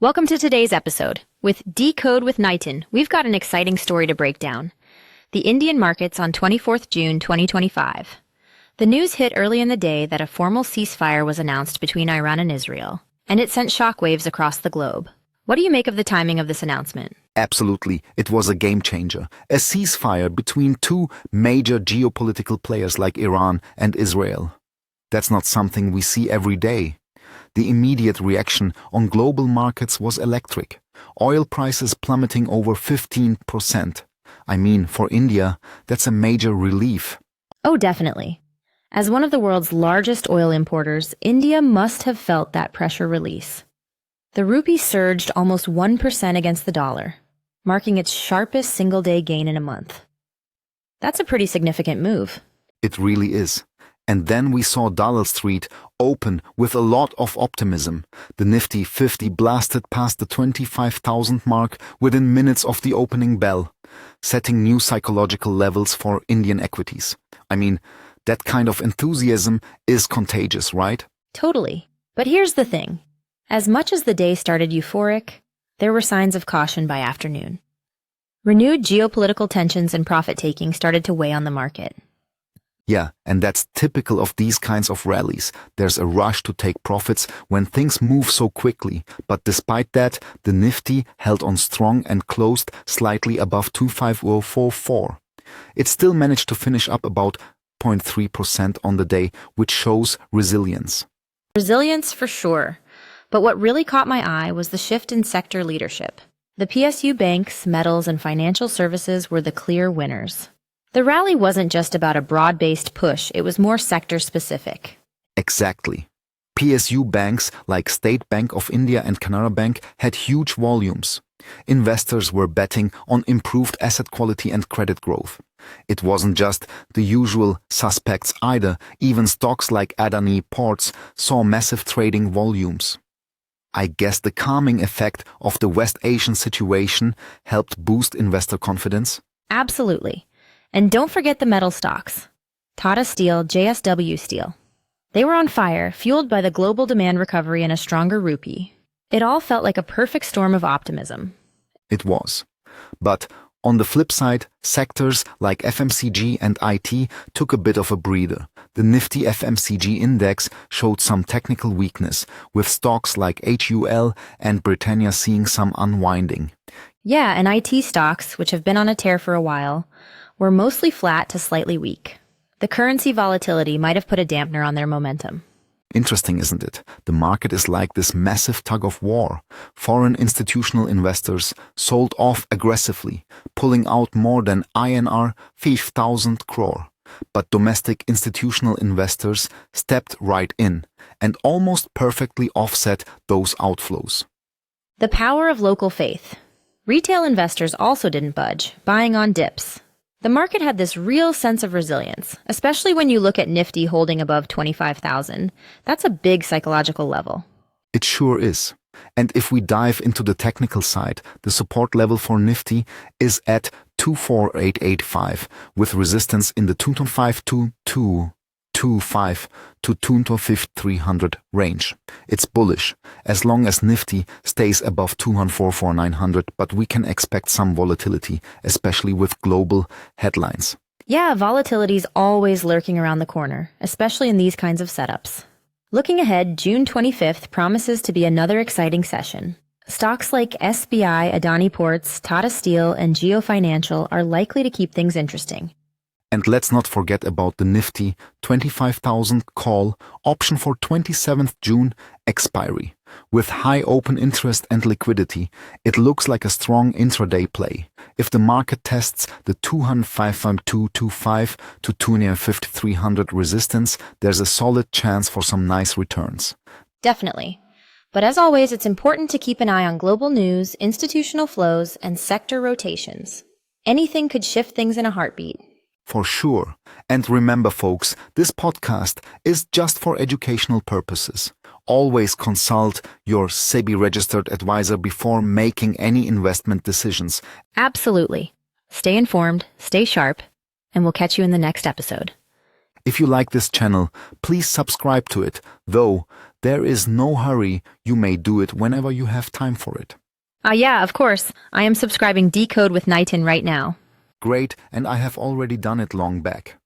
Welcome to today's episode. With Decode with Nitin, we've got an exciting story to break down. The Indian markets on 24th June 2025. The news hit early in the day that a formal ceasefire was announced between Iran and Israel, and it sent shockwaves across the globe. What do you make of the timing of this announcement? Absolutely, it was a game changer. A ceasefire between two major geopolitical players like Iran and Israel. That's not something we see every day. The immediate reaction on global markets was electric. Oil prices plummeting over 15%. I mean, for India, that's a major relief. Oh, definitely. As one of the world's largest oil importers, India must have felt that pressure release. The rupee surged almost 1% against the dollar, marking its sharpest single-day gain in a month. That's a pretty significant move. It really is. And then we saw Dollar Street open with a lot of optimism. The Nifty 50 blasted past the 25,000 mark within minutes of the opening bell, setting new psychological levels for Indian equities. I mean, that kind of enthusiasm is contagious, right? Totally. But here's the thing. As much as the day started euphoric, there were signs of caution by afternoon. Renewed geopolitical tensions and profit-taking started to weigh on the market. Yeah, and that's typical of these kinds of rallies. There's a rush to take profits when things move so quickly. But despite that, the Nifty held on strong and closed slightly above 25044. It still managed to finish up about 0.3% on the day, which shows resilience. Resilience for sure. But what really caught my eye was the shift in sector leadership. The PSU Banks, metals, and financial services were the clear winners. The rally wasn't just about a broad-based push, it was more sector-specific. Exactly. PSU banks like State Bank of India and Canara Bank had huge volumes. Investors were betting on improved asset quality and credit growth. It wasn't just the usual suspects either. Even stocks like Adani Ports saw massive trading volumes. I guess the calming effect of the West Asian situation helped boost investor confidence. Absolutely. And don't forget the metal stocks. Tata Steel, JSW Steel. They were on fire, fueled by the global demand recovery and a stronger rupee. It all felt like a perfect storm of optimism. It was. But on the flip side, sectors like FMCG and IT took a bit of a breather. The Nifty FMCG index showed some technical weakness, with stocks like HUL and Britannia seeing some unwinding. Yeah, and IT stocks, which have been on a tear for a while, were mostly flat to slightly weak. The currency volatility might have put a dampener on their momentum. Interesting, isn't it? The market is like this massive tug of war. Foreign institutional investors sold off aggressively, pulling out more than INR 5,000 crore. But domestic institutional investors stepped right in and almost perfectly offset those outflows. The power of local faith. Retail investors also didn't budge, buying on dips. The market had this real sense of resilience, especially when you look at Nifty holding above 25,000. That's a big psychological level. It sure is. And if we dive into the technical side, the support level for Nifty is at 24885, with resistance in the 2252225 to 25300 range. It's bullish, as long as Nifty stays above 2044900, but we can expect some volatility, especially with global headlines. Yeah, volatility's always lurking around the corner, especially in these kinds of setups. Looking ahead, June 25th promises to be another exciting session. Stocks like SBI, Adani Ports, Tata Steel, and Geopolitical are likely to keep things interesting. And let's not forget about the Nifty 25,000 call option for 27th June expiry. With high open interest and liquidity, it looks like a strong intraday play. If the market tests the 205.225 to 25300 resistance, there's a solid chance for some nice returns. Definitely. But as always, it's important to keep an eye on global news, institutional flows, and sector rotations. Anything could shift things in a heartbeat. For sure. And remember, folks, this podcast is just for educational purposes. Always consult your SEBI-registered advisor before making any investment decisions. Absolutely. Stay informed, stay sharp, and we'll catch you in the next episode. If you like this channel, please subscribe to it, though There is no hurry. You may do it whenever you have time for it. Yeah, of course. I am subscribing Decode with Nitin right now. Great, and I have already done it long back.